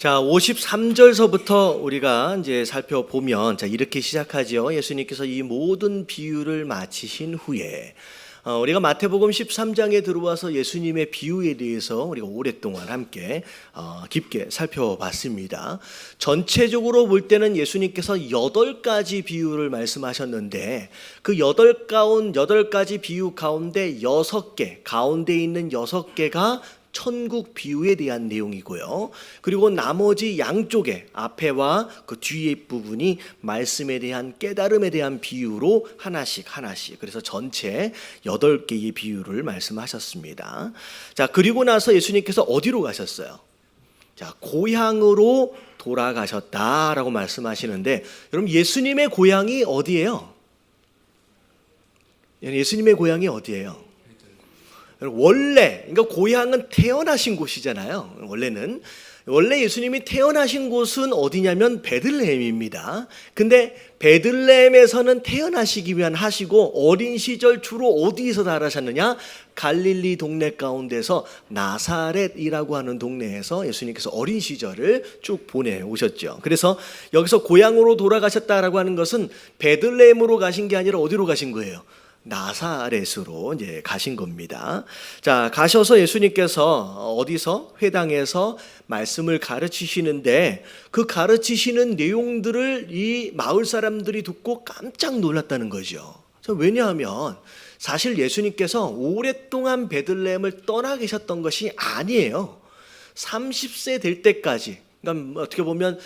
자, 53절서부터 우리가 이제 살펴보면 이렇게 시작하죠. 예수님께서 이 모든 비유를 마치신 후에 우리가 마태복음 13장에 들어와서 예수님의 비유에 대해서 우리가 오랫동안 함께 깊게 살펴봤습니다. 전체적으로 볼 때는 예수님께서 8가지 비유를 말씀하셨는데 그 8가지 비유 가운데 6개, 가운데 있는 6개가 천국 비유에 대한 내용이고요. 그리고 나머지 양쪽에 앞에와 그 뒤에 부분이 말씀에 대한 깨달음에 대한 비유로 하나씩 그래서 전체 8개의 비유를 말씀하셨습니다. 자, 그리고 나서 예수님께서 어디로 가셨어요? 자, 고향으로 돌아가셨다라고 말씀하시는데 여러분 예수님의 고향이 어디예요? 예수님의 고향이 어디예요? 원래 그러니까 고향은 태어나신 곳이잖아요. 원래 예수님이 태어나신 곳은 어디냐면 베들레헴입니다. 근데 베들레헴에서는 태어나시기 위한 하시고 어린 시절 주로 어디서 자라셨느냐? 갈릴리 동네 가운데서 나사렛이라고 하는 동네에서 예수님께서 어린 시절을 쭉 보내오셨죠. 그래서 여기서 고향으로 돌아가셨다라고 하는 것은 베들레헴으로 가신 게 아니라 어디로 가신 거예요? 나사렛으로 이제 가신 겁니다. 자, 가셔서 예수님께서 어디서 회당에서 말씀을 가르치시는데 그 가르치시는 내용들을 이 마을 사람들이 듣고 깜짝 놀랐다는 거죠. 왜냐하면 사실 예수님께서 오랫동안 베들레헴을 떠나 계셨던 것이 아니에요. 30세 될 때까지, 그러니까 어떻게 보면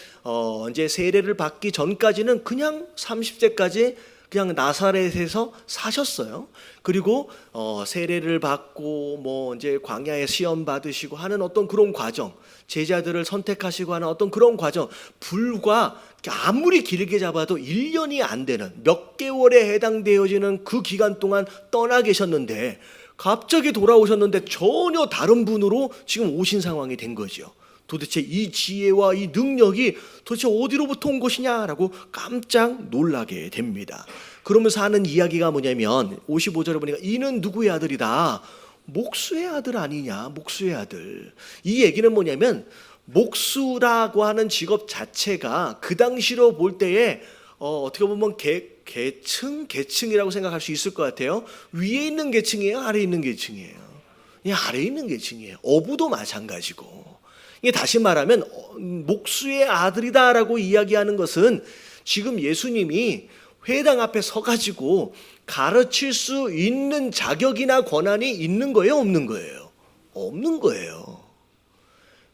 이제 세례를 받기 전까지는 그냥 30세까지 그냥 나사렛에서 사셨어요. 그리고 세례를 받고 뭐 이제 광야에 시험 받으시고 하는 어떤 그런 과정, 제자들을 선택하시고 하는 어떤 그런 과정, 불과 아무리 길게 잡아도 1년이 안 되는 몇 개월에 해당되어지는 그 기간 동안 떠나 계셨는데 갑자기 돌아오셨는데 전혀 다른 분으로 지금 오신 상황이 된 거죠. 도대체 이 지혜와 이 능력이 도대체 어디로부터 온 것이냐라고 깜짝 놀라게 됩니다. 그러면서 하는 이야기가 뭐냐면 55절에 보니까 이는 누구의 아들이다? 목수의 아들 아니냐? 목수의 아들. 이 얘기는 뭐냐면 목수라고 하는 직업 자체가 그 당시로 볼 때에 어떻게 보면 계층이라고 생각할 수 있을 것 같아요. 위에 있는 계층이에요? 아래에 있는 계층이에요? 아래에 있는 계층이에요. 어부도 마찬가지고. 이게 다시 말하면 목수의 아들이다라고 이야기하는 것은 지금 예수님이 회당 앞에 서가지고 가르칠 수 있는 자격이나 권한이 있는 거예요? 없는 거예요? 없는 거예요.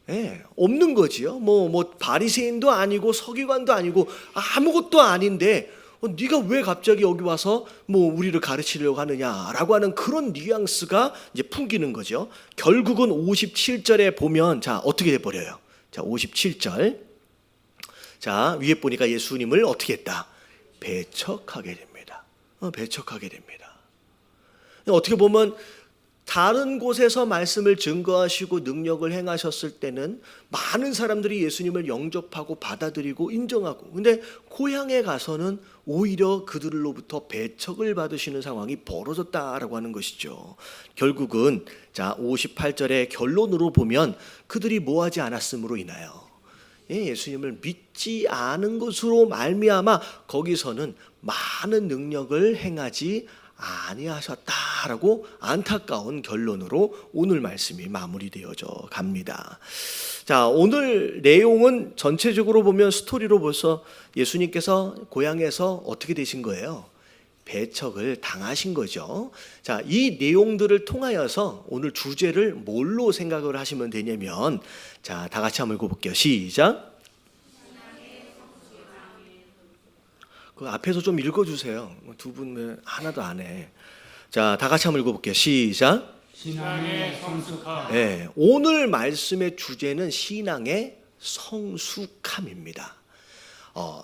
네, 없는 거지요. 뭐 바리새인도 아니고 서기관도 아니고 아무것도 아닌데 네가 왜 갑자기 여기 와서 뭐 우리를 가르치려고 하느냐라고 하는 그런 뉘앙스가 이제 풍기는 거죠. 결국은 57절에 보면 자 어떻게 돼버려요? 자 57절 자 위에 보니까 예수님을 어떻게 했다? 배척하게 됩니다. 배척하게 됩니다. 어떻게 보면 다른 곳에서 말씀을 증거하시고 능력을 행하셨을 때는 많은 사람들이 예수님을 영접하고 받아들이고 인정하고, 근데 고향에 가서는 오히려 그들로부터 배척을 받으시는 상황이 벌어졌다라고 하는 것이죠. 결국은 자 58절의 결론으로 보면 그들이 뭐하지 않았으므로 인하여 예수님을 믿지 않은 것으로 말미암아 거기서는 많은 능력을 행하지 아니하셨다라고 안타까운 결론으로 오늘 말씀이 마무리되어져 갑니다. 자, 오늘 내용은 전체적으로 보면 스토리로 벌써 예수님께서 고향에서 어떻게 되신 거예요? 배척을 당하신 거죠. 자, 이 내용들을 통하여서 오늘 주제를 뭘로 생각을 하시면 되냐면 자, 다 같이 한번 읽어볼게요. 시작. 그 앞에서 좀 읽어주세요. 두 분 왜 하나도 안 해. 자, 다 같이 한번 읽어볼게요. 시작. 신앙의 성숙함. 네, 오늘 말씀의 주제는 신앙의 성숙함입니다.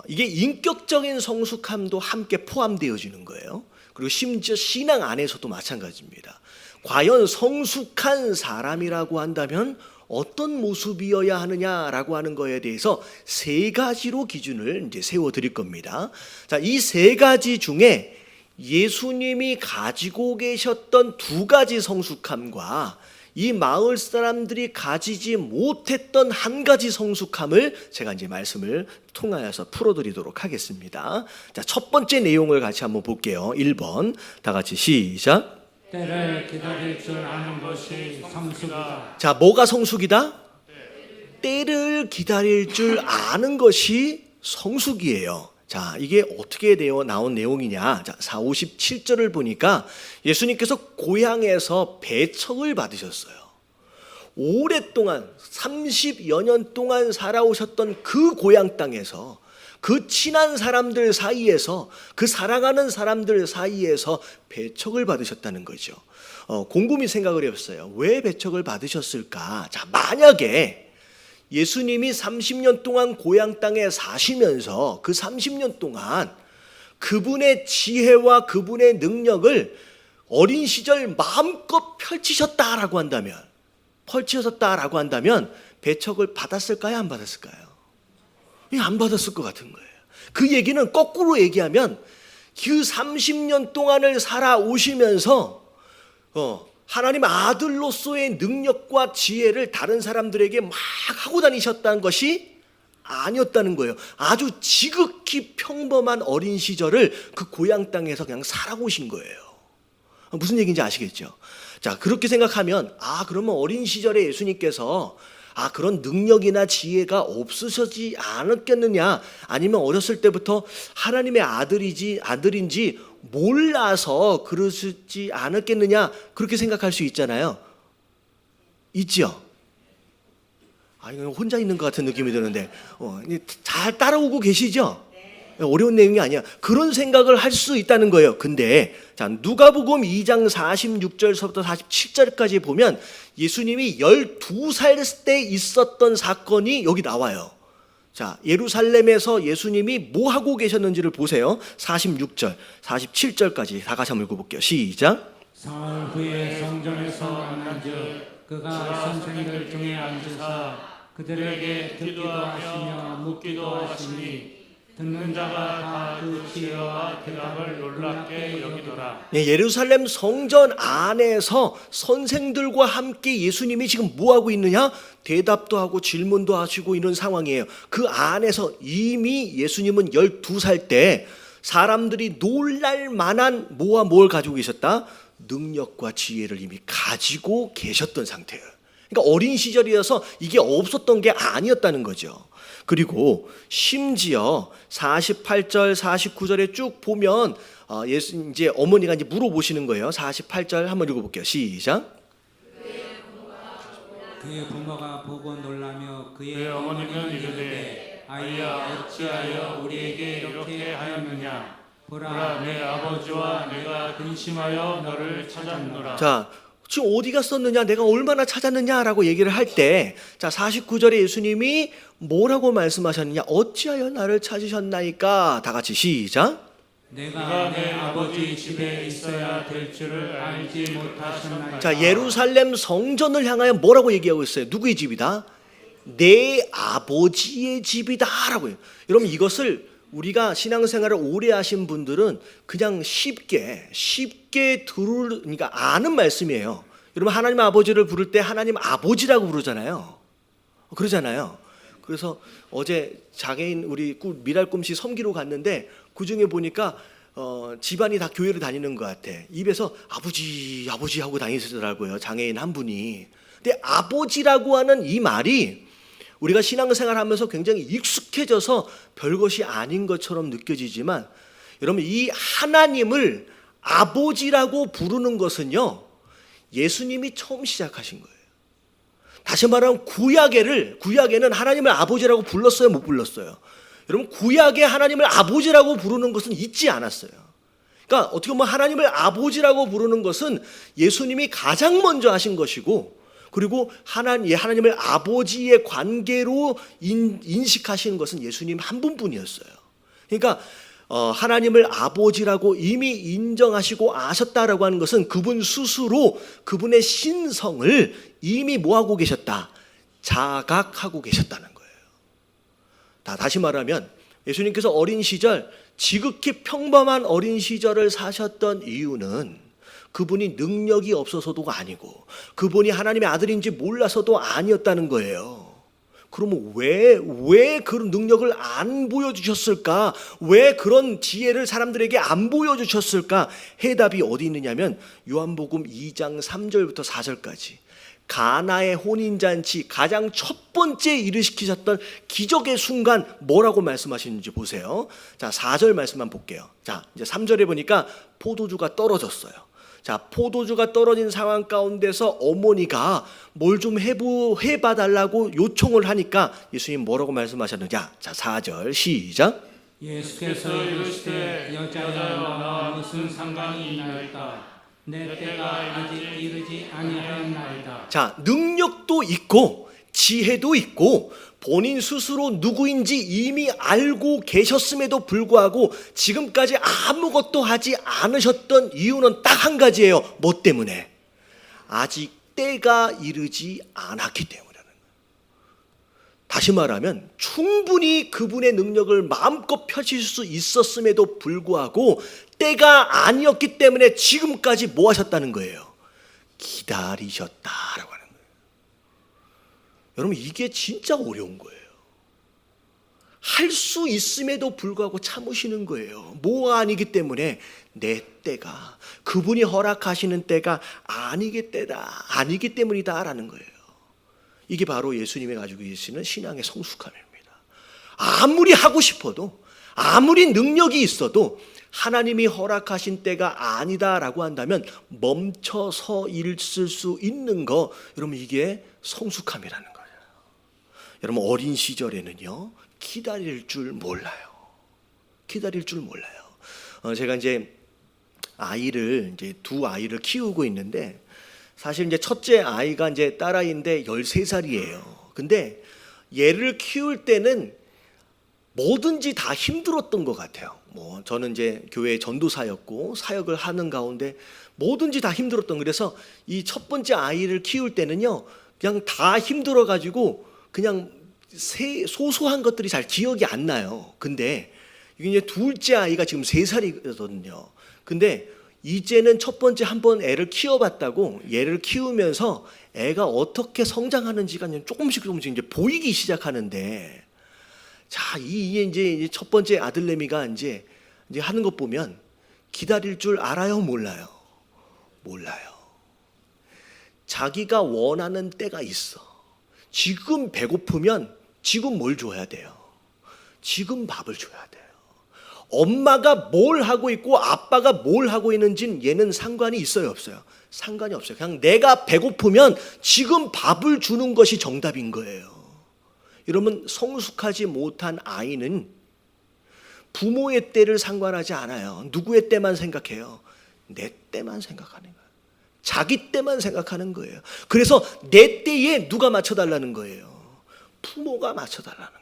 이게 인격적인 성숙함도 함께 포함되어지는 거예요. 그리고 심지어 신앙 안에서도 마찬가지입니다. 과연 성숙한 사람이라고 한다면 어떤 모습이어야 하느냐라고 하는 거에 대해서 3가지로 기준을 이제 세워 드릴 겁니다. 자, 이 3가지 중에 예수님이 가지고 계셨던 2가지 성숙함과 이 마을 사람들이 가지지 못했던 한 가지 성숙함을 제가 이제 말씀을 통하여서 풀어드리도록 하겠습니다. 자, 첫 번째 내용을 같이 한번 볼게요. 1번 다 같이 시작. 때를 기다릴 줄 아는 것이 성숙이다. 자, 뭐가 성숙이다? 때를 기다릴 줄 아는 것이 성숙이에요. 자, 이게 어떻게 나온 내용이냐? 자, 57절을 보니까 예수님께서 고향에서 배척을 받으셨어요. 오랫동안 30여 년 동안 살아오셨던 그 고향 땅에서, 그 친한 사람들 사이에서, 그 사랑하는 사람들 사이에서 배척을 받으셨다는 거죠. 곰곰이 생각을 해봤어요. 왜 배척을 받으셨을까? 자, 만약에 예수님이 30년 동안 고향 땅에 사시면서 그 30년 동안 그분의 지혜와 그분의 능력을 어린 시절 마음껏 펼치셨다라고 한다면 배척을 받았을까요? 안 받았을까요? 안 받았을 것 같은 거예요. 그 얘기는 거꾸로 얘기하면 그 30년 동안을 살아오시면서 하나님 아들로서의 능력과 지혜를 다른 사람들에게 막 하고 다니셨다는 것이 아니었다는 거예요. 아주 지극히 평범한 어린 시절을 그 고향 땅에서 그냥 살아오신 거예요. 무슨 얘기인지 아시겠죠? 자, 그렇게 생각하면 그러면 어린 시절에 예수님께서 그런 능력이나 지혜가 없으셨지 않았겠느냐, 아니면 어렸을 때부터 하나님의 아들인지 몰라서 그러시지 않았겠느냐, 그렇게 생각할 수 있잖아요. 있죠? 이거 혼자 있는 것 같은 느낌이 드는데 잘 따라오고 계시죠? 어려운 내용이 아니야. 그런 생각을 할 수 있다는 거예요. 근데 자, 누가복음 2장 46절서부터 47절까지 보면 예수님이 12살 때 있었던 사건이 여기 나와요. 자, 예루살렘에서 예수님이 뭐 하고 계셨는지를 보세요. 46절, 47절까지 다 같이 한번 읽어볼게요. 시작. 사흘 후에 성전에서 만난즉 그가 선생들 중에 앉으사 그들에게 듣기도 하시며 묻기도 하시니 듣는 자가 다 그 지혜와 대답을 놀랍게 여기더라. 예루살렘 성전 안에서 선생들과 함께 예수님이 지금 뭐 하고 있느냐? 대답도 하고 질문도 하시고 이런 상황이에요. 그 안에서 이미 예수님은 12살 때 사람들이 놀랄 만한 뭐와 뭘 가지고 계셨다? 능력과 지혜를 이미 가지고 계셨던 상태예요. 그러니까 어린 시절이어서 이게 없었던 게 아니었다는 거죠. 그리고 심지어 48절, 49절에 쭉 보면 이제 어머니가 이제 물어보시는 거예요. 48절 한번 읽어볼게요. 시작. 그의 부모가 보고 놀라며 그의 어머니는 이르되 아이야 어찌하여 우리에게 이렇게 하였느냐. 보라 내 아버지와 내가 근심하여 너를 찾았노라. 자, 지금 어디 갔었느냐, 내가 얼마나 찾았느냐라고 얘기를 할 때, 자, 49절에 예수님이 뭐라고 말씀하셨느냐? 어찌하여 나를 찾으셨나이까? 다 같이 시작. 내가 내 아버지 집에 있어야 될 줄을 알지 못하셨나이까. 자, 예루살렘 성전을 향하여 뭐라고 얘기하고 있어요? 누구의 집이다? 내 아버지의 집이다라고요. 여러분, 이것을 우리가 신앙생활을 오래 하신 분들은 그냥 쉽게 그러니까 아는 말씀이에요. 여러분, 하나님 아버지를 부를 때 하나님 아버지라고 부르잖아요. 그러잖아요. 그래서 어제 장애인 우리 미랄 꿈씨 섬기러 갔는데 그 중에 보니까 집안이 다 교회를 다니는 것 같아. 입에서 아버지 하고 다니시더라고요. 장애인 한 분이. 근데 아버지라고 하는 이 말이 우리가 신앙생활하면서 굉장히 익숙해져서 별것이 아닌 것처럼 느껴지지만, 여러분, 이 하나님을 아버지라고 부르는 것은요, 예수님이 처음 시작하신 거예요. 다시 말하면 구약에는 하나님을 아버지라고 불렀어요, 못 불렀어요? 여러분, 구약에 하나님을 아버지라고 부르는 것은 있지 않았어요. 그러니까 어떻게 보면 하나님을 아버지라고 부르는 것은 예수님이 가장 먼저 하신 것이고, 그리고 하나님을 아버지의 관계로 인식하시는 것은 예수님 한 분뿐이었어요. 그러니까 하나님을 아버지라고 이미 인정하시고 아셨다라고 하는 것은 그분 스스로 그분의 신성을 이미 뭐하고 계셨다? 자각하고 계셨다는 거예요. 다시 말하면 예수님께서 어린 시절, 지극히 평범한 어린 시절을 사셨던 이유는 그분이 능력이 없어서도 아니고 그분이 하나님의 아들인지 몰라서도 아니었다는 거예요. 그러면 왜 그런 능력을 안 보여주셨을까? 왜 그런 지혜를 사람들에게 안 보여주셨을까? 해답이 어디 있느냐면 요한복음 2장 3절부터 4절까지 가나의 혼인잔치 가장 첫 번째 일으키셨던 기적의 순간 뭐라고 말씀하시는지 보세요. 자, 4절 말씀만 볼게요. 자, 이제 3절에 보니까 포도주가 떨어졌어요. 자, 포도주가 떨어진 상황 가운데서 어머니가 뭘 좀 해봐달라고 요청을 하니까 예수님 뭐라고 말씀하셨느냐? 자, 4절 시작. 예수께서 이르시되 여자여 나와 무슨 상관이 있나이까? 내 때가 아직 이르지 아니하였나이다. 자, 능력도 있고 지혜도 있고 본인 스스로 누구인지 이미 알고 계셨음에도 불구하고 지금까지 아무것도 하지 않으셨던 이유는 딱 한 가지예요. 뭐 때문에? 아직 때가 이르지 않았기 때문이라는 거예요. 다시 말하면 충분히 그분의 능력을 마음껏 펼칠 수 있었음에도 불구하고 때가 아니었기 때문에 지금까지 뭐 하셨다는 거예요? 기다리셨다라고 하는 거예요. 여러분, 이게 진짜 어려운 거예요. 할 수 있음에도 불구하고 참으시는 거예요. 뭐가 아니기 때문에 내 때가, 그분이 허락하시는 때가 아니기 때문이다라는 거예요. 이게 바로 예수님이 가지고 계시는 신앙의 성숙함입니다. 아무리 하고 싶어도, 아무리 능력이 있어도 하나님이 허락하신 때가 아니다라고 한다면 멈춰서 있을 수 있는 거, 여러분, 이게 성숙함이라는 거예요. 여러분, 어린 시절에는요, 기다릴 줄 몰라요. 기다릴 줄 몰라요. 제가 이제 두 아이를 키우고 있는데, 사실 이제 첫째 아이가 이제 딸아이인데 13살이에요. 근데 얘를 키울 때는 뭐든지 다 힘들었던 것 같아요. 뭐 저는 이제 교회 전도사였고 사역을 하는 가운데 뭐든지 다 힘들었던, 그래서 이 첫 번째 아이를 키울 때는요, 그냥 다 힘들어 가지고 그냥 소소한 것들이 잘 기억이 안 나요. 근데 이게 이제 둘째 아이가 지금 3살이거든요. 근데 이제는 첫 번째 한번 애를 키워봤다고 얘를 키우면서 애가 어떻게 성장하는지가 조금씩 이제 보이기 시작하는데, 자, 이게 이제 첫 번째 아들내미가 이제 하는 것 보면 기다릴 줄 알아요, 몰라요? 몰라요. 자기가 원하는 때가 있어. 지금 배고프면 지금 뭘 줘야 돼요? 지금 밥을 줘야 돼요. 엄마가 뭘 하고 있고 아빠가 뭘 하고 있는지는 얘는 상관이 있어요, 없어요? 상관이 없어요. 그냥 내가 배고프면 지금 밥을 주는 것이 정답인 거예요. 여러분, 성숙하지 못한 아이는 부모의 때를 상관하지 않아요. 누구의 때만 생각해요? 내 때만 생각하는 거예요. 자기 때만 생각하는 거예요. 그래서 내 때에 누가 맞춰달라는 거예요? 부모가 맞춰달라는 거예요.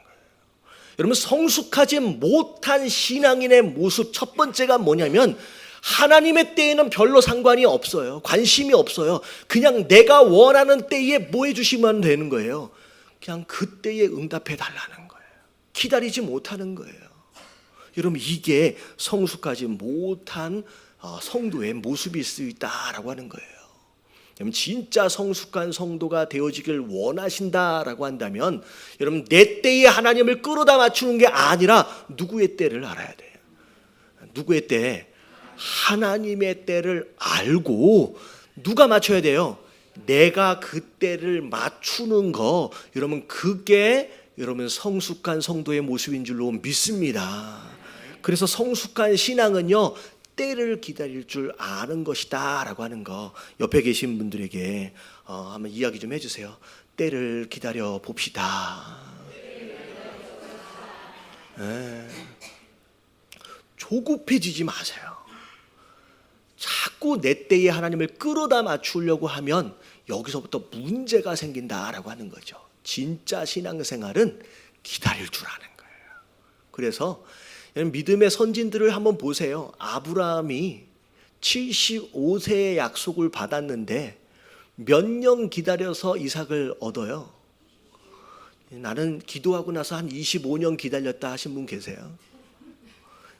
여러분, 성숙하지 못한 신앙인의 모습 첫 번째가 뭐냐면 하나님의 때에는 별로 상관이 없어요. 관심이 없어요. 그냥 내가 원하는 때에 뭐 해주시면 되는 거예요? 그냥 그때에 응답해 달라는 거예요. 기다리지 못하는 거예요. 여러분, 이게 성숙하지 못한 성도의 모습일 수 있다라고 하는 거예요. 여러분, 진짜 성숙한 성도가 되어지길 원하신다라고 한다면 여러분, 내 때에 하나님을 끌어다 맞추는 게 아니라 누구의 때를 알아야 돼요. 누구의 때? 하나님의 때를 알고 누가 맞춰야 돼요? 내가 그 때를 맞추는 거, 여러분, 그게 여러분 성숙한 성도의 모습인 줄로 믿습니다. 그래서 성숙한 신앙은요, 때를 기다릴 줄 아는 것이다 라고 하는 거, 옆에 계신 분들에게 한번 이야기 좀 해주세요. 때를 기다려 봅시다. 조급해지지 마세요. 자꾸 내 때에 하나님을 끌어다 맞추려고 하면 여기서부터 문제가 생긴다라고 하는 거죠. 진짜 신앙생활은 기다릴 줄 아는 거예요. 그래서 믿음의 선진들을 한번 보세요. 아브라함이 75세의 약속을 받았는데 몇 년 기다려서 이삭을 얻어요? 나는 기도하고 나서 한 25년 기다렸다 하신 분 계세요?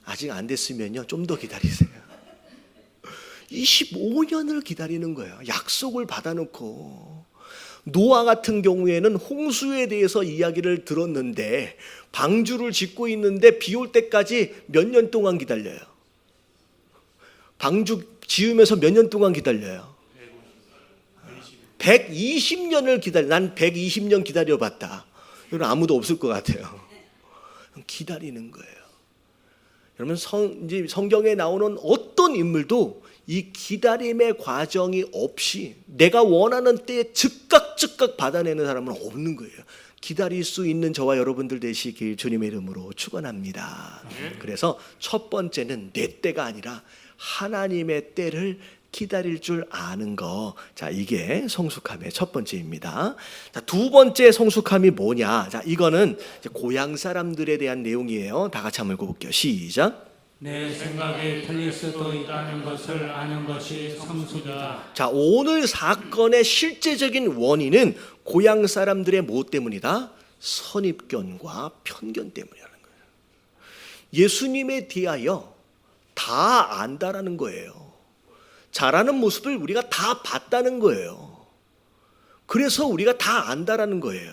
아직 안 됐으면요, 좀 더 기다리세요. 25년을 기다리는 거예요. 약속을 받아놓고. 노아 같은 경우에는 홍수에 대해서 이야기를 들었는데 방주를 짓고 있는데 비 올 때까지 몇 년 동안 기다려요. 방주 지으면서 몇 년 동안 기다려요. 120년을 기다려. 난 120년 기다려봤다. 이건 아무도 없을 것 같아요. 기다리는 거예요. 여러분 이제 성경에 나오는 어떤 인물도 이 기다림의 과정이 없이 내가 원하는 때에 즉각 받아내는 사람은 없는 거예요. 기다릴 수 있는 저와 여러분들 되시길 주님의 이름으로 축원합니다. 그래서 첫 번째는 내 때가 아니라 하나님의 때를 기다릴 줄 아는 거. 자, 이게 성숙함의 첫 번째입니다. 자, 두 번째 성숙함이 뭐냐? 자, 이거는 이제 고향 사람들에 대한 내용이에요. 다 같이 한번 읽어볼게요. 시작. 내 생각에 틀릴 수도 있다는 것을 아는 것이 성숙이다. 자, 오늘 사건의 실제적인 원인은 고향 사람들의 뭐 때문이다? 선입견과 편견 때문이라는 거예요. 예수님에 대하여 다 안다라는 거예요. 잘하는 모습을 우리가 다 봤다는 거예요. 그래서 우리가 다 안다라는 거예요.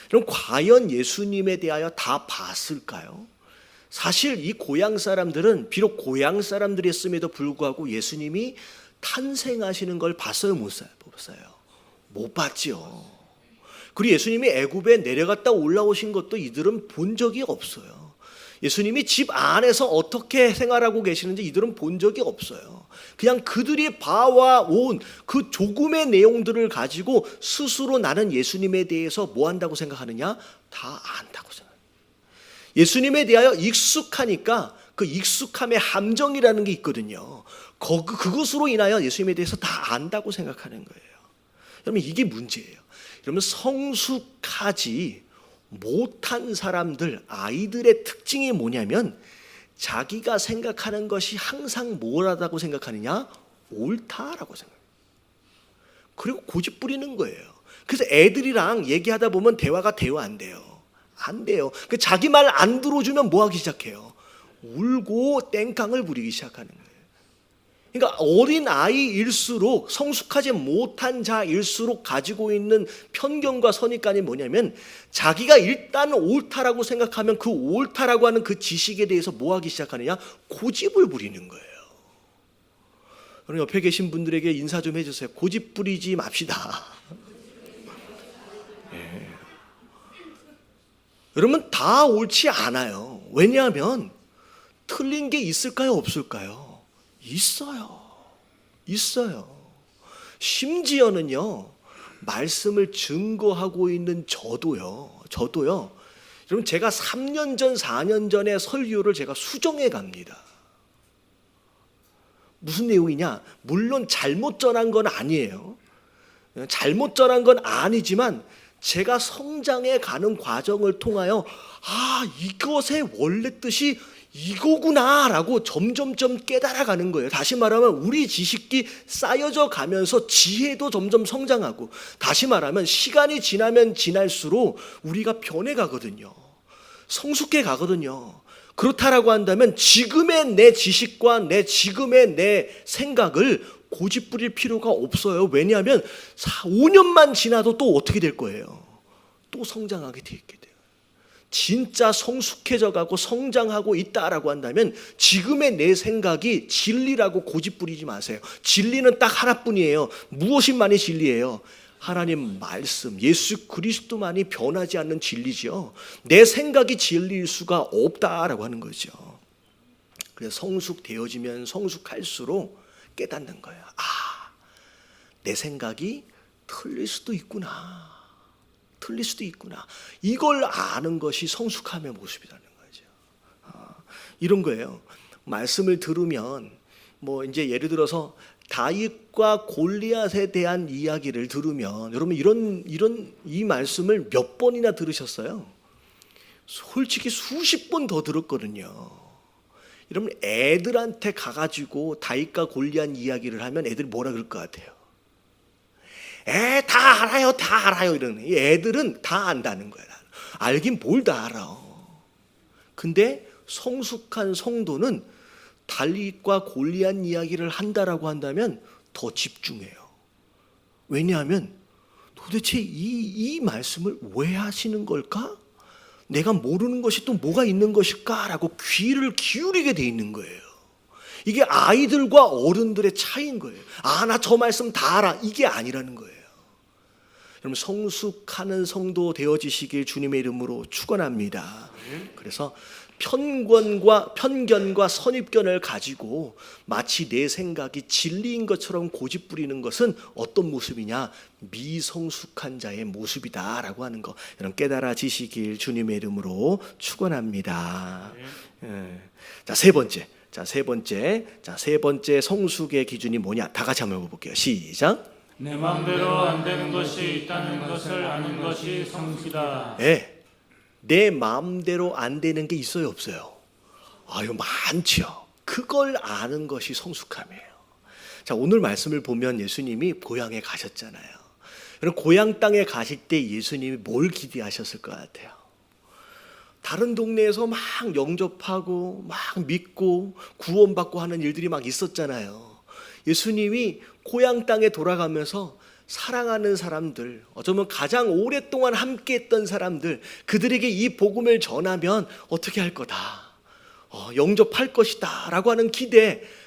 그럼 과연 예수님에 대하여 다 봤을까요? 사실 이 고향 사람들은 비록 고향 사람들이었음에도 불구하고 예수님이 탄생하시는 걸 봤어요, 못 봤어요? 못 봤지요. 그리고 예수님이 애굽에 내려갔다 올라오신 것도 이들은 본 적이 없어요. 예수님이 집 안에서 어떻게 생활하고 계시는지 이들은 본 적이 없어요. 그냥 그들이 봐와 온 그 조금의 내용들을 가지고 스스로 나는 예수님에 대해서 뭐 한다고 생각하느냐? 다 안다고 생각해요. 예수님에 대하여 익숙하니까 그 익숙함의 함정이라는 게 있거든요. 그것으로 인하여 예수님에 대해서 다 안다고 생각하는 거예요. 여러분 이게 문제예요. 여러분 성숙하지 못한 사람들, 아이들의 특징이 뭐냐면 자기가 생각하는 것이 항상 뭐라고 생각하느냐? 옳다라고 생각해요. 그리고 고집 부리는 거예요. 그래서 애들이랑 얘기하다 보면 대화가 안 돼요. 안 돼요. 그 자기 말 안 들어주면 뭐 하기 시작해요? 울고 땡깡을 부리기 시작하는 거예요. 그러니까 어린 아이일수록 성숙하지 못한 자일수록 가지고 있는 편견과 선입관이 뭐냐면 자기가 일단 옳다라고 생각하면 그 옳다라고 하는 그 지식에 대해서 뭐 하기 시작하느냐? 고집을 부리는 거예요. 여러분 옆에 계신 분들에게 인사 좀 해주세요. 고집 부리지 맙시다. 네. 여러분 다 옳지 않아요. 왜냐하면 틀린 게 있을까요? 없을까요? 있어요. 심지어는요, 말씀을 증거하고 있는 저도요. 여러분 제가 3년 전, 4년 전에 설교를 제가 수정해 갑니다. 무슨 내용이냐? 물론 잘못 전한 건 아니에요. 잘못 전한 건 아니지만 제가 성장해 가는 과정을 통하여 이것의 원래 뜻이 이거구나라고 점점점 깨달아가는 거예요. 다시 말하면 우리 지식이 쌓여져 가면서 지혜도 점점 성장하고, 다시 말하면 시간이 지나면 지날수록 우리가 변해가거든요. 성숙해 가거든요. 그렇다라고 한다면 지금의 내 지식과 지금의 내 생각을 고집 부릴 필요가 없어요. 왜냐하면 5년만 지나도 또 어떻게 될 거예요? 또 성장하게 돼 있게 돼요. 진짜 성숙해져 가고 성장하고 있다라고 한다면 지금의 내 생각이 진리라고 고집 부리지 마세요. 진리는 딱 하나뿐이에요. 무엇이만이 진리예요? 하나님 말씀, 예수 그리스도만이 변하지 않는 진리죠. 내 생각이 진리일 수가 없다라고 하는 거죠. 그래서 성숙되어지면 성숙할수록 깨닫는 거예요. 내 생각이 틀릴 수도 있구나. 이걸 아는 것이 성숙함의 모습이라는 거죠. 이런 거예요. 말씀을 들으면 뭐 이제 예를 들어서 다윗과 골리앗에 대한 이야기를 들으면 여러분 이런 이 말씀을 몇 번이나 들으셨어요? 솔직히 수십 번 더 들었거든요. 여러분 애들한테 가가지고 다윗과 골리앗 이야기를 하면 애들이 뭐라 그럴 것 같아요? 다 알아요 이러는. 애들은 다 안다는 거야. 알긴 뭘 다 알아. 근데 성숙한 성도는 다윗과 골리앗 이야기를 한다라고 한다면 더 집중해요. 왜냐하면 도대체 이 말씀을 왜 하시는 걸까? 내가 모르는 것이 또 뭐가 있는 것일까라고 귀를 기울이게 돼 있는 거예요. 이게 아이들과 어른들의 차이인 거예요. 나 저 말씀 다 알아. 이게 아니라는 거예요. 여러분, 성숙하는 성도 되어지시길 주님의 이름으로 축원합니다. 그래서 편견과 선입견을 가지고 마치 내 생각이 진리인 것처럼 고집 부리는 것은 어떤 모습이냐? 미성숙한 자의 모습이다라고 하는 거 여러분 깨달아지시길 주님의 이름으로 축원합니다. 세 번째 성숙의 기준이 뭐냐? 다 같이 한번 읽어볼게요. 시작. 내 마음대로 안 되는 것이 있다는 것을 아는 것이 성숙이다. 네. 내 마음대로 안 되는 게 있어요, 없어요? 아유, 많죠. 그걸 아는 것이 성숙함이에요. 자, 오늘 말씀을 보면 예수님이 고향에 가셨잖아요. 여러분, 고향 땅에 가실 때 예수님이 뭘 기대하셨을 것 같아요? 다른 동네에서 막 영접하고 막 믿고 구원받고 하는 일들이 막 있었잖아요. 예수님이 고향 땅에 돌아가면서 사랑하는 사람들, 어쩌면 가장 오랫동안 함께했던 사람들, 그들에게 이 복음을 전하면 어떻게 할 거다, 영접할 것이다 라고 하는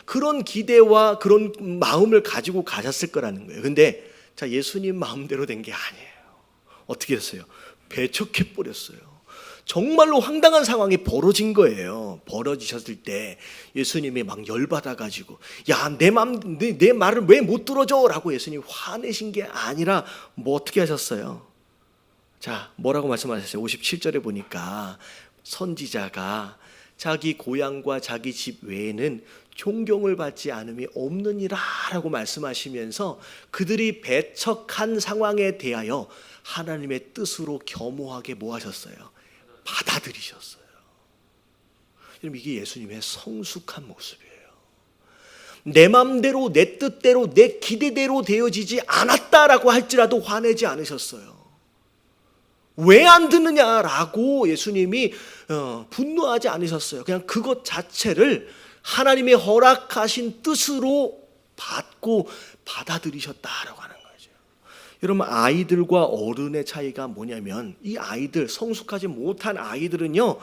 그런 기대와 그런 마음을 가지고 가셨을 거라는 거예요. 근데 자, 예수님 마음대로 된 게 아니에요. 어떻게 했어요? 배척해버렸어요. 정말로 황당한 상황이 벌어진 거예요. 벌어지셨을 때 예수님이 막 열받아가지고 야, 내 말을 왜 못 들어줘? 라고 예수님이 화내신 게 아니라 뭐 어떻게 하셨어요? 자, 뭐라고 말씀하셨어요? 57절에 보니까 선지자가 자기 고향과 자기 집 외에는 존경을 받지 않음이 없느니라 라고 말씀하시면서 그들이 배척한 상황에 대하여 하나님의 뜻으로 겸허하게 뭐 하셨어요? 받아들이셨어요. 여러분, 이게 예수님의 성숙한 모습이에요. 내 마음대로, 내 뜻대로, 내 기대대로 되어지지 않았다라고 할지라도 화내지 않으셨어요. 왜 안 듣느냐라고 예수님이 분노하지 않으셨어요. 그냥 그것 자체를 하나님의 허락하신 뜻으로 받고 받아들이셨다라고 하는 거죠. 여러분, 아이들과 어른의 차이가 뭐냐면 이 아이들, 성숙하지 못한 아이들은요,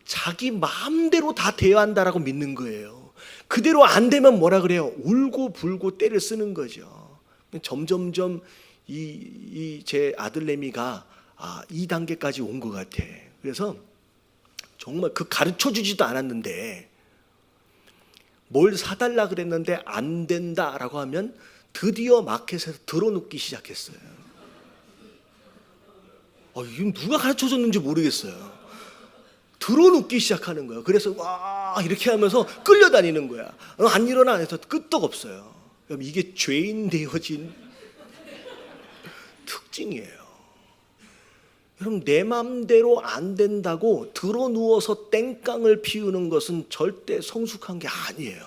자기 마음대로 다 돼야 한다라고 믿는 거예요. 그대로 안 되면 뭐라 그래요? 울고 불고 때를 쓰는 거죠. 점점점 제 아들내미가 이 단계까지 온 것 같아. 그래서 정말 가르쳐주지도 않았는데 뭘 사달라 그랬는데 안 된다라고 하면 드디어 마켓에서 들어눕기 시작했어요. 이건 누가 가르쳐줬는지 모르겠어요. 들어눕기 시작하는 거예요. 그래서 와 이렇게 하면서 끌려다니는 거야. 안 일어나 해서 끄떡없어요. 이게 죄인 되어진 특징이에요. 여러분, 내 마음대로 안 된다고 들어누워서 땡깡을 피우는 것은 절대 성숙한 게 아니에요.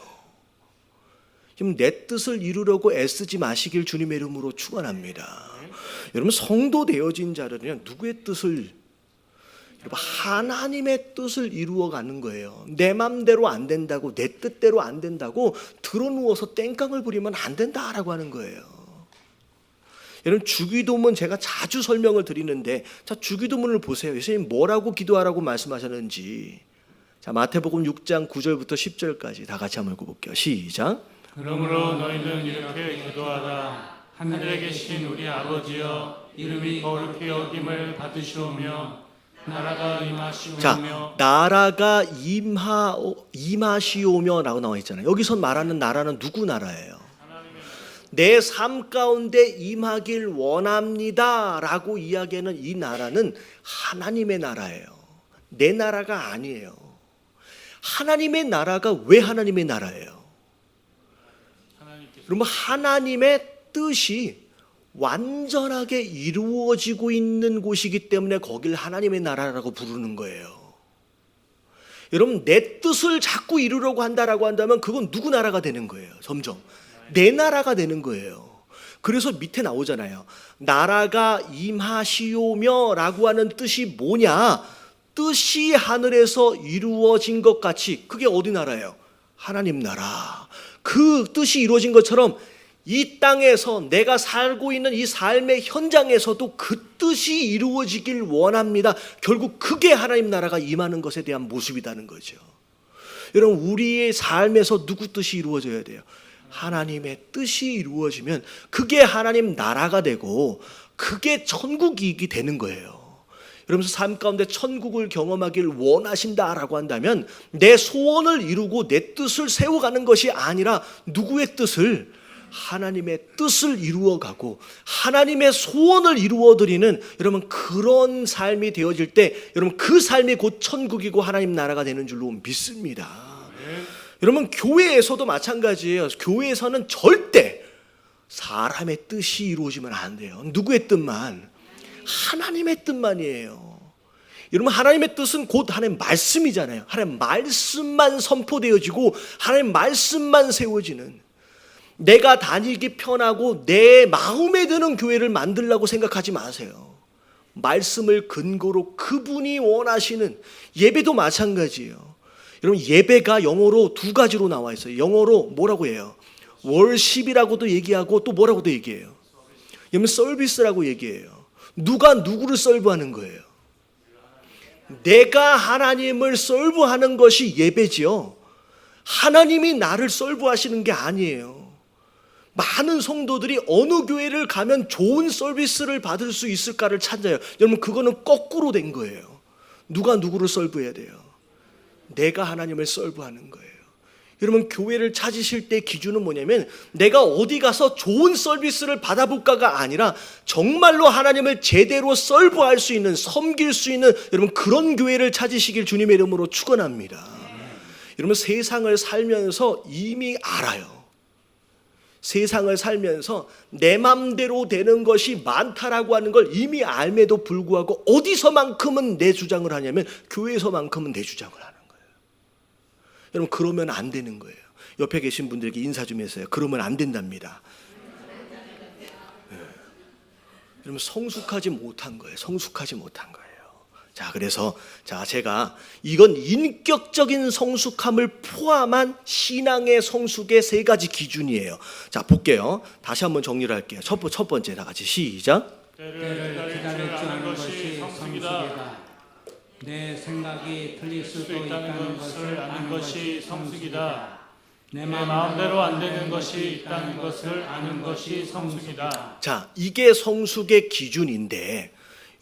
지금 내 뜻을 이루려고 애쓰지 마시길 주님의 이름으로 축원합니다. 여러분, 성도 되어진 자들은요, 누구의 뜻을, 여러분, 하나님의 뜻을 이루어가는 거예요. 내 마음대로 안 된다고, 내 뜻대로 안 된다고 들어누워서 땡깡을 부리면 안 된다라고 하는 거예요. 여러분, 주기도문 제가 자주 설명을 드리는데, 자, 주기도문을 보세요. 예수님 뭐라고 기도하라고 말씀하셨는지. 자, 마태복음 6장 9절부터 10절까지 다 같이 한번 읽어볼게요. 시작. 그러므로 너희는 이렇게 기도하라. 하늘에 계신 우리 아버지여, 이름이 거룩히 여김을 받으시오며 나라가 임하시오며. 자, 나라가 임하시오며 라고 나와 있잖아요. 여기서 말하는 나라는 누구 나라예요? 내 삶 가운데 임하길 원합니다 라고 이야기하는 이 나라는 하나님의 나라예요. 내 나라가 아니에요. 하나님의 나라가 왜 하나님의 나라예요? 여러분, 하나님의 뜻이 완전하게 이루어지고 있는 곳이기 때문에 거길 하나님의 나라라고 부르는 거예요. 여러분, 내 뜻을 자꾸 이루려고 한다라고 한다면 그건 누구 나라가 되는 거예요? 점점 내 나라가 되는 거예요. 그래서 밑에 나오잖아요. 나라가 임하시오며 라고 하는 뜻이 뭐냐? 뜻이 하늘에서 이루어진 것 같이. 그게 어디 나라예요? 하나님 나라, 그 뜻이 이루어진 것처럼 이 땅에서 내가 살고 있는 이 삶의 현장에서도 그 뜻이 이루어지길 원합니다. 결국 그게 하나님 나라가 임하는 것에 대한 모습이라는 거죠. 여러분, 우리의 삶에서 누구 뜻이 이루어져야 돼요? 하나님의 뜻이 이루어지면 그게 하나님 나라가 되고 그게 천국이익이 되는 거예요. 여러분, 삶 가운데 천국을 경험하길 원하신다라고 한다면 내 소원을 이루고 내 뜻을 세워가는 것이 아니라 누구의 뜻을? 하나님의 뜻을 이루어가고 하나님의 소원을 이루어드리는, 여러분, 그런 삶이 되어질 때 여러분 그 삶이 곧 천국이고 하나님 나라가 되는 줄로 믿습니다. 여러분, 교회에서도 마찬가지예요. 교회에서는 절대 사람의 뜻이 이루어지면 안 돼요. 누구의 뜻만? 하나님의 뜻만이에요. 여러분, 하나님의 뜻은 곧 하나님 말씀이잖아요. 하나님 말씀만 선포되어지고 하나님 말씀만 세워지는, 내가 다니기 편하고 내 마음에 드는 교회를 만들려고 생각하지 마세요. 말씀을 근거로 그분이 원하시는, 예배도 마찬가지예요. 여러분, 예배가 영어로 두 가지로 나와 있어요. 영어로 뭐라고 해요? 월십이라고도 얘기하고 또 뭐라고도 얘기해요? 여러분, 서비스라고 얘기해요. 누가 누구를 설브하는 거예요? 내가 하나님을 설브하는 것이 예배지요. 하나님이 나를 설브하시는 게 아니에요. 많은 성도들이 어느 교회를 가면 좋은 서비스를 받을 수 있을까를 찾아요. 여러분, 그거는 거꾸로 된 거예요. 누가 누구를 설브해야 돼요? 내가 하나님을 설브하는 거예요. 여러분, 교회를 찾으실 때 기준은 뭐냐면 내가 어디 가서 좋은 서비스를 받아볼까가 아니라 정말로 하나님을 제대로 설브할 수 있는, 섬길 수 있는, 여러분, 그런 교회를 찾으시길 주님의 이름으로 축원합니다. 여러분, 세상을 살면서 이미 알아요. 세상을 살면서 내 맘대로 되는 것이 많다라고 하는 걸 이미 알매도 불구하고 어디서만큼은 내 주장을 하냐면 교회에서만큼은 내 주장을 하는 거예요. 여러분, 그러면 안 되는 거예요. 옆에 계신 분들에게 인사 좀 해서요. 그러면 안 된답니다. 네. 여러분, 성숙하지 못한 거예요. 성숙하지 못한 거예요. 자, 그래서 제가 이건 인격적인 성숙함을 포함한 신앙의 성숙의 세 가지 기준이에요. 자, 볼게요. 다시 한번 정리를 할게요. 첫 번째 다 같이 시작. 때를 기다렸지 않은 것이 성숙이다. 내 생각이 틀릴 수도 있다는 것을 아는 것이 성숙이다. 내 마음대로 안 되는 것이 있다는 것을 아는 것이 성숙이다. 자, 이게 성숙의 기준인데,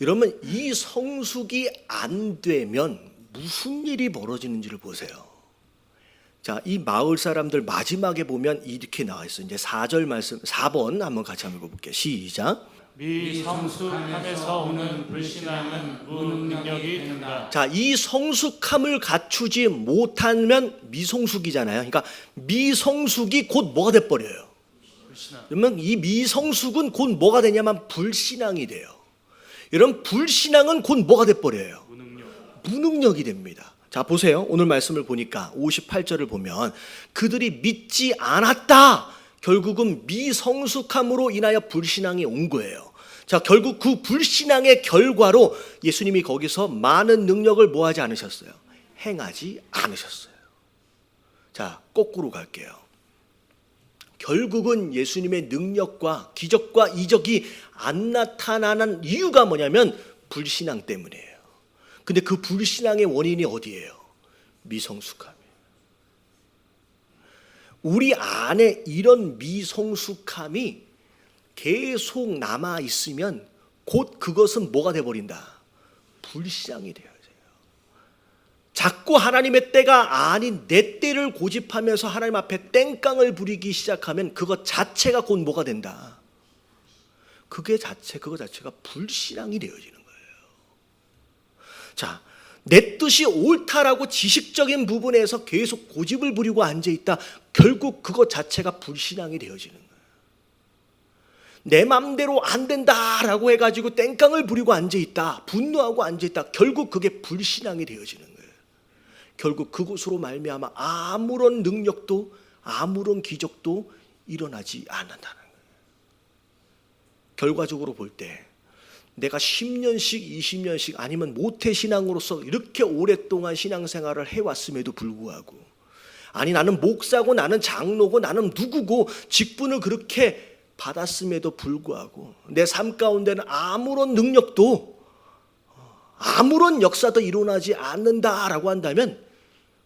여러분, 이 성숙이 안 되면 무슨 일이 벌어지는지를 보세요. 자, 이 마을 사람들 마지막에 보면 이렇게 나와 있어요. 이제 4절 말씀, 4번 한번 같이 한번 읽어볼게요. 시작. 미성숙함에서 오는 불신앙은 무능력이 된다. 자, 이 성숙함을 갖추지 못하면 미성숙이잖아요. 그러니까 미성숙이 곧 뭐가 돼버려요? 그러면 이 미성숙은 곧 뭐가 되냐면 불신앙이 돼요. 여러분, 불신앙은 곧 뭐가 돼버려요? 무능력이 됩니다. 자, 보세요. 오늘 말씀을 보니까 58절을 보면 그들이 믿지 않았다. 결국은 미성숙함으로 인하여 불신앙이 온 거예요. 자, 결국 그 불신앙의 결과로 예수님이 거기서 많은 능력을 뭐 하지 않으셨어요? 행하지 않으셨어요. 자, 거꾸로 갈게요. 결국은 예수님의 능력과 기적과 이적이 안 나타나는 이유가 뭐냐면 불신앙 때문이에요. 근데 그 불신앙의 원인이 어디예요? 미성숙함이에요. 우리 안에 이런 미성숙함이 계속 남아 있으면 곧 그것은 뭐가 돼버린다? 불신앙이 되어요. 자꾸 하나님의 때가 아닌 내 때를 고집하면서 하나님 앞에 땡깡을 부리기 시작하면 그것 자체가 곧 뭐가 된다? 그거 자체가 불신앙이 되어지는 거예요. 자, 내 뜻이 옳다라고 지식적인 부분에서 계속 고집을 부리고 앉아있다. 결국 그것 자체가 불신앙이 되어지는 거예요. 내 맘대로 안 된다라고 해가지고 땡깡을 부리고 앉아있다. 분노하고 앉아있다. 결국 그게 불신앙이 되어지는 거예요. 결국 그것으로 말미암아 아무런 능력도 아무런 기적도 일어나지 않는다는 거예요. 결과적으로 볼 때 내가 10년씩 20년씩 아니면 모태신앙으로서 이렇게 오랫동안 신앙생활을 해왔음에도 불구하고 아니 나는 목사고 나는 장로고 나는 누구고 직분을 그렇게 받았음에도 불구하고 내 삶 가운데는 아무런 능력도 아무런 역사도 일어나지 않는다라고 한다면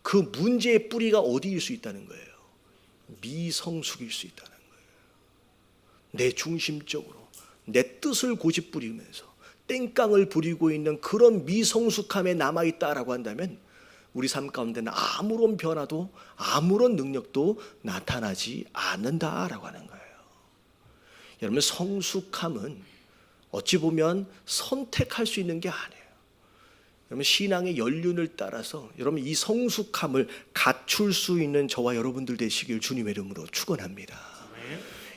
그 문제의 뿌리가 어디일 수 있다는 거예요? 미성숙일 수 있다는 거예요. 내 중심적으로 내 뜻을 고집부리면서 땡깡을 부리고 있는 그런 미성숙함에 남아있다라고 한다면 우리 삶 가운데는 아무런 변화도 아무런 능력도 나타나지 않는다라고 하는 거예요. 여러분, 성숙함은 어찌 보면 선택할 수 있는 게 아니에요. 여러분, 신앙의 연륜을 따라서 여러분 이 성숙함을 갖출 수 있는 저와 여러분들 되시길 주님의 이름으로 축원합니다.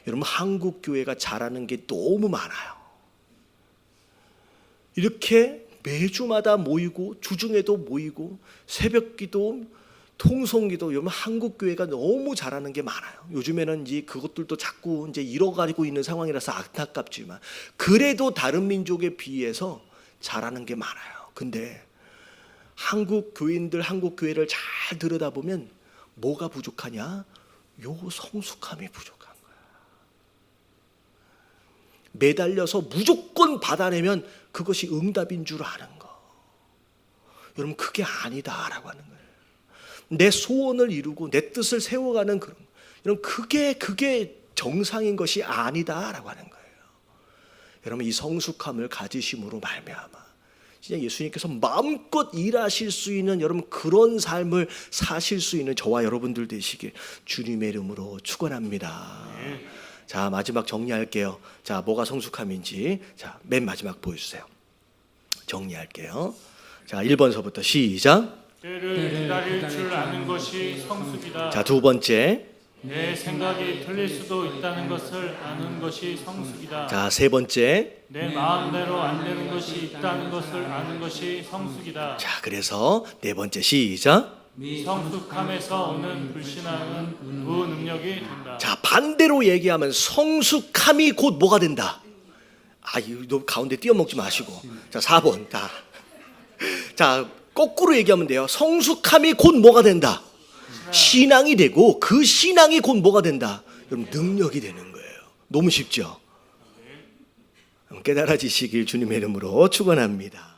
여러분, 한국 교회가 잘하는 게 너무 많아요. 이렇게 매주마다 모이고 주중에도 모이고 새벽기도 통성기도 여러분 한국 교회가 너무 잘하는 게 많아요. 요즘에는 이제 그것들도 자꾸 이제 잃어가지고 있는 상황이라서 안타깝지만 그래도 다른 민족에 비해서 잘하는 게 많아요. 근데 한국 교인들 한국 교회를 잘 들여다보면 뭐가 부족하냐? 요 성숙함이 부족한 거야. 매달려서 무조건 받아내면 그것이 응답인 줄 아는 거. 여러분, 그게 아니다라고 하는 거예요. 내 소원을 이루고 내 뜻을 세워가는 그런, 여러분, 그게 정상인 것이 아니다라고 하는 거예요. 여러분, 이 성숙함을 가지심으로 말미암아 진짜 예수님께서 마음껏 일하실 수 있는 여러분 그런 삶을 사실 수 있는 저와 여러분들 되시길 주님의 이름으로 축원합니다. 자, 마지막 정리할게요. 자, 뭐가 성숙함인지 자, 맨 마지막 보여주세요. 정리할게요. 자, 1번서부터 시작. 때를 기다릴 줄 아는 것이 성숙이다. 자, 두 번째. 내 생각이 틀릴 수도 있다는 것을 아는 것이 성숙이다. 자, 세 번째. 내 마음대로 안 되는 것이 있다는 것을 아는 것이 성숙이다. 자, 그래서 네 번째 시작. 성숙함에서 오는 불신앙은 무능력이 된다. 자, 반대로 얘기하면 성숙함이 곧 뭐가 된다. 아, 이거 가운데 띄어먹지 마시고. 자, 4번. 자, 거꾸로 얘기하면 돼요. 성숙함이 곧 뭐가 된다. 신앙이 되고 그 신앙이 곧 뭐가 된다. 여러분, 능력이 되는 거예요. 너무 쉽죠? 깨달아지시길 주님의 이름으로 축원합니다.